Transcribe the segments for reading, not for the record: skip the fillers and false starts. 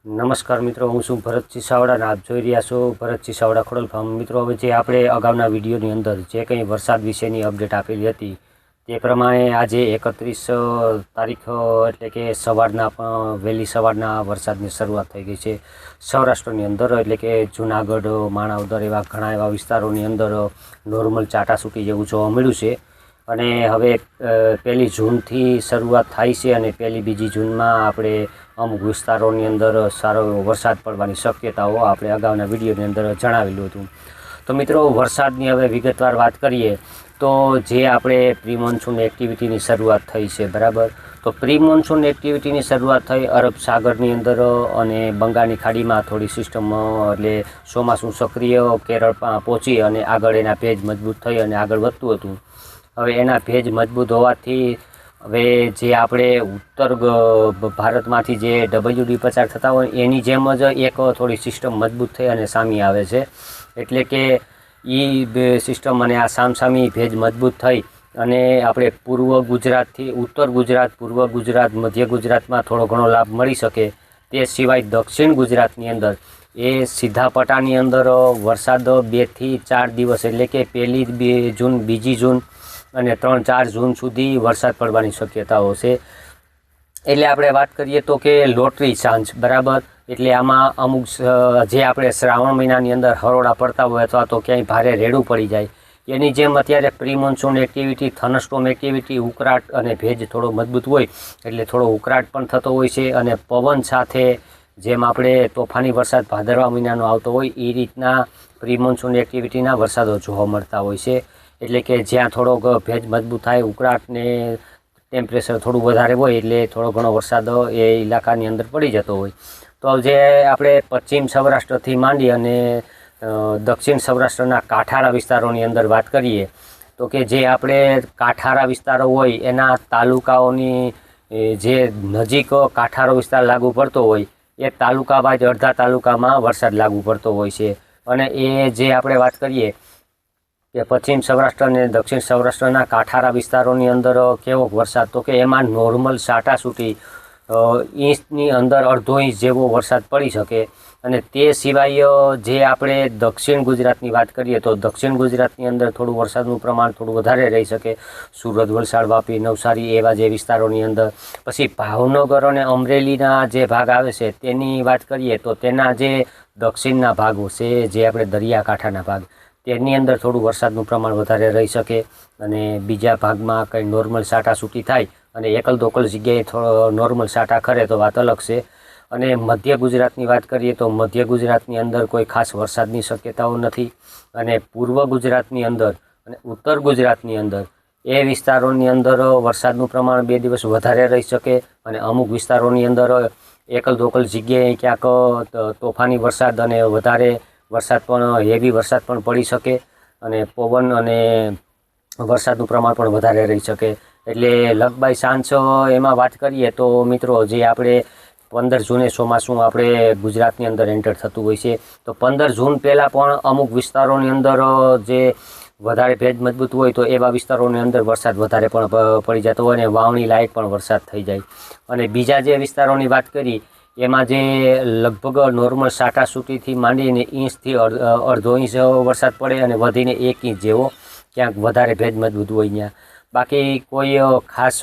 નમસ્કાર મિત્રો, હું છું ભરત ચિસાવડા અને આપ જોઈ રહ્યા છો ભરત ચિસાવડા ખોડલ ફાર્મ. મિત્રો, હવે જે આપણે અગાઉના વિડીયોની અંદર જે કંઈ વરસાદ વિશેની અપડેટ આપેલી હતી તે પ્રમાણે આજે 31 તારીખ એટલે કે વહેલી સવારના વરસાદની શરૂઆત થઈ ગઈ છે સૌરાષ્ટ્રની અંદર. એટલે કે જૂનાગઢ, માણાવદર એવા ઘણા એવા વિસ્તારોની અંદર નોર્મલ ચાટાસૂટી જેવું જોવા મળ્યું છે. અને હવે 1 જૂનથી શરૂઆત થાય છે અને 1-2 જૂનમાં આપણે અમુક વિસ્તારોની અંદર સારો વરસાદ પડવાની શક્યતાઓ આપણે અગાઉના વિડીયોની અંદર જણાવેલું હતું. તો મિત્રો, વરસાદની હવે વિગતવાર વાત કરીએ તો જે આપણે પ્રી મોન્સૂન એક્ટિવિટીની શરૂઆત થઈ છે, બરાબર. તો પ્રી મોન્સૂન એક્ટિવિટીની શરૂઆત થઈ અરબ સાગરની અંદર અને બંગાળની ખાડીમાં થોડી સિસ્ટમ એટલે ચોમાસું સક્રિય કેરળમાં પહોંચી અને આગળ એના ભેજ મજબૂત થઈ અને આગળ વધતું હતું. હવે એના ભેજ મજબૂત હોવાથી હવે જે આપણે ઉત્તર ભારતમાંથી જે WD પસાર થતા હોય એની જેમ જ એક થોડી સિસ્ટમ મજબૂત થઈ અને સામી આવે છે. એટલે કે એ સિસ્ટમ અને આ સામસામી ભેજ મજબૂત થઈ અને આપણે પૂર્વ ગુજરાતથી ઉત્તર ગુજરાત, પૂર્વ ગુજરાત, મધ્ય ગુજરાતમાં થોડો ઘણો લાભ મળી શકે. તે સિવાય દક્ષિણ ગુજરાતની અંદર એ સીધા પટ્ટાની અંદર વરસાદ 2 થી 4 દિવસ એટલે કે 1 જૂન, 2 જૂન અને 3-4 જૂન સુધી વરસાદ પડવાની શક્યતાઓ છે. એટલે આપણે વાત કરીએ તો કે લોટરી ચાન્સ, બરાબર. એટલે આમાં અમુક જે આપણે શ્રાવણ મહિનાની અંદર હરોળા પડતા હોય અથવા તો ક્યાંય ભારે રેડું પડી જાય એની જેમ અત્યારે પ્રી મોન્સૂન એક્ટિવિટી, થનસ્ટોમ એક્ટિવિટી, ઉકળાટ અને ભેજ થોડો મજબૂત હોય એટલે થોડો ઉકળાટ પણ થતો હોય છે. અને પવન સાથે જેમ આપણે તોફાની વરસાદ ભાદરવા મહિનાનો આવતો હોય એ રીતના પ્રી મોન્સૂન એક્ટિવિટીના વરસાદો જોવા મળતા હોય છે. એટલે કે જ્યાં થોડોક ભેજ મજબૂત થાય, ઉકળાટ ને ટેમ્પરેચર થોડું વધારે હોય એટલે થોડો ઘણો વરસાદ એ ઇલાકાની અંદર પડી જતો હોય. તો જે આપણે પશ્ચિમ સૌરાષ્ટ્રથી માંડી અને દક્ષિણ સૌરાષ્ટ્રના કાંઠાળા વિસ્તારોની અંદર વાત કરીએ તો કે જે આપણે કાંઠાળા વિસ્તારો હોય એના તાલુકાઓની જે નજીક કાંઠાળો વિસ્તાર લાગુ પડતો હોય એ તાલુકા બાદ અડધા તાલુકામાં વરસાદ લાગુ પડતો હોય છે. અને એ જે આપણે વાત કરીએ કે પશ્ચિમ સૌરાષ્ટ્ર અને દક્ષિણ સૌરાષ્ટ્રના કાંઠાળા વિસ્તારોની અંદર કેવો વરસાદ, તો કે એમાં નોર્મલ સાટાસૂટી ઇંચની અંદર અડધો ઇંચ જેવો વરસાદ પડી શકે. અને તે સિવાય જે આપણે દક્ષિણ ગુજરાતની વાત કરીએ તો દક્ષિણ ગુજરાતની અંદર થોડું વરસાદનું પ્રમાણ થોડું વધારે રહી શકે. સુરત, વલસાડ, વાપી, નવસારી એવા જે વિસ્તારોની અંદર. પછી ભાવનગર અને અમરેલીના જે ભાગ આવે છે તેની વાત કરીએ તો તેના જે દક્ષિણના ભાગો છે, જે આપણે દરિયાકાંઠાના ભાગ, તેની અંદર થોડું વરસાદનું પ્રમાણ વધારે રહી શકે. અને બીજા ભાગમાં કંઈ નોર્મલ સાટાસૂટી થાય અને એકલ દોકલ જગ્યાએ થોડો નોર્મલ સાટા ખરે તો વાત અલગ છે. અને મધ્ય ગુજરાતની વાત કરીએ તો મધ્ય ગુજરાતની અંદર કોઈ ખાસ વરસાદની શક્યતાઓ નથી. અને પૂર્વ ગુજરાતની અંદર અને ઉત્તર ગુજરાતની અંદર એ વિસ્તારોની અંદર વરસાદનું પ્રમાણ 2 દિવસ વધારે રહી શકે. અને અમુક વિસ્તારોની અંદર એકલ દોકલ જગ્યાએ ક્યાંક તોફાની વરસાદ અને વધારે વરસાદ પણ હેવી વરસાદ પણ પડી શકે. અને પવન અને વરસાદનું પ્રમાણ પણ વધારે રહી શકે. એટલે લગબાઈ સાંજ એમાં વાત કરીએ તો મિત્રો, જે આપણે 15 જૂને ચોમાસું આપણે ગુજરાતની અંદર એન્ટર થતું હોય છે. તો 15 જૂન પહેલાં પણ અમુક વિસ્તારોની અંદર જે વધારે ભેજ મજબૂત હોય તો એવા વિસ્તારોની અંદર વરસાદ વધારે પણ પડી જતો હોય અને વાવણી લાયક પણ વરસાદ થઈ જાય. અને બીજા જે વિસ્તારોની વાત કરી એમાં જે લગભગ નોર્મલ સાટાસૂટીથી માંડીને ઇંચથી અડધો ઇંચ વરસાદ પડે અને વધીને 1 ઇંચ જેવો ક્યાંક વધારે ભેજ મજબૂત હોય ત્યાં. બાકી કોઈ ખાસ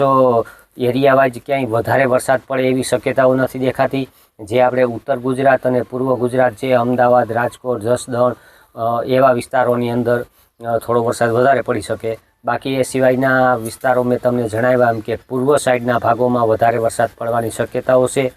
એરિયા વાઇઝ ક્યાંય વધારે વરસાદ પડે એવી શક્યતાઓ નથી દેખાતી. જે આપણે ઉત્તર ગુજરાત અને પૂર્વ ગુજરાત છે, અમદાવાદ, રાજકોટ, જસદણ એવા વિસ્તારોની અંદર થોડો વરસાદ વધારે પડી શકે. બાકી એ સિવાયના વિસ્તારો મેં તમને જણાવ્યા એમ કે પૂર્વ સાઈડના ભાગોમાં વધારે વરસાદ પડવાની શક્યતાઓ છે.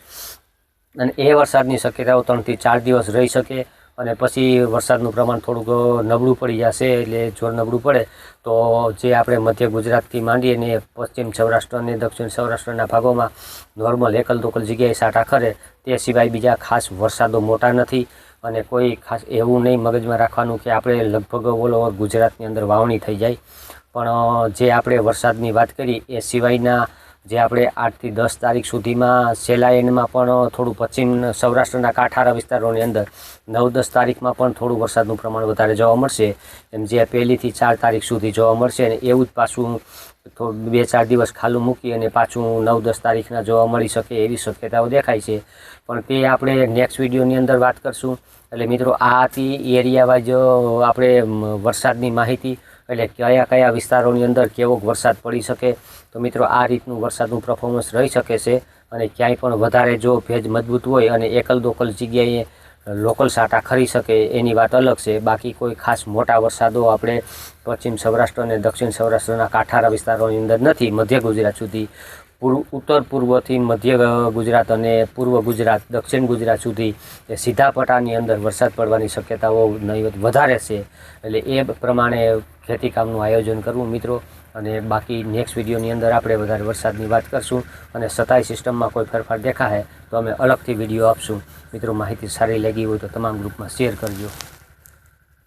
અને એ વરસાદની શક્યતાઓ 3 થી 4 દિવસ રહી શકે. અને પછી વરસાદનું પ્રમાણ થોડુંક નબળું પડી જશે. એટલે જો નબળું પડે તો જે આપણે મધ્ય ગુજરાતથી માંડી અને પશ્ચિમ સૌરાષ્ટ્ર અને દક્ષિણ સૌરાષ્ટ્રના ભાગોમાં નોર્મલ એકલ દોકલ જગ્યાએ સાટા ખરે. તે સિવાય બીજા ખાસ વરસાદો મોટા નથી. અને કોઈ ખાસ એવું નહીં મગજમાં રાખવાનું કે આપણે લગભગ ઓલ ઓવર ગુજરાતની અંદર વાવણી થઈ જાય. પણ જે આપણે વરસાદની વાત કરી એ સિવાયના જે આપણે 8 થી 10 તારીખ સુધીમાં છેલ્લા એન્ડમાં પણ થોડું પશ્ચિમ સૌરાષ્ટ્રના કાંઠારા વિસ્તારોની અંદર 9-10 તારીખમાં પણ થોડું વરસાદનું પ્રમાણ વધારે જોવા મળશે, એમ જે 1 થી 4 તારીખ સુધી જોવા મળશે. અને એવું જ પાછું 2-4 દિવસ ખાલું મૂકી અને પાછું 9-10 તારીખના જોવા મળી શકે એવી શક્યતાઓ દેખાય છે. પણ તે આપણે નેક્સ્ટ વિડીયોની અંદર વાત કરશું. એટલે મિત્રો, આ હતી એરિયા વાઇઝ આપણે વરસાદની માહિતી, એટલે કયા કયા વિસ્તારોની અંદર કેવો વરસાદ પડી શકે. તો મિત્રો, આ રીતનું વરસાદનું પરફોર્મન્સ રહી શકે છે. અને ક્યાંય પણ વધારે જો ભેજ મજબૂત હોય અને એકલ દોકલ જગ્યાએ લોકલ સાટા ખરી શકે એની વાત અલગ છે. બાકી કોઈ ખાસ મોટા વરસાદો આપણે પશ્ચિમ સૌરાષ્ટ્ર અને દક્ષિણ સૌરાષ્ટ્રના કાંઠારા વિસ્તારોની અંદર નથી. મધ્ય ગુજરાત સુધી, ઉત્તર પૂર્વથી મધ્ય ગુજરાત અને પૂર્વ ગુજરાત, દક્ષિણ ગુજરાત સુધી એ સીધા પટ્ટાની અંદર વરસાદ પડવાની શક્યતાઓ નહીવત વધારે છે. એટલે એ પ્રમાણે ખેતીકામનું આયોજન કરવું મિત્રો. અને બાકી નેક્સ્ટ વિડીયોની અંદર આપણે વધારે વરસાદની વાત કરશું. અને સતાઈ સિસ્ટમમાં કોઈ ફેરફાર દેખાય તો અમે અલગથી વિડીયો આપશું. મિત્રો, માહિતી સારી લાગી હોય તો તમામ ગ્રુપમાં શેર કરજો.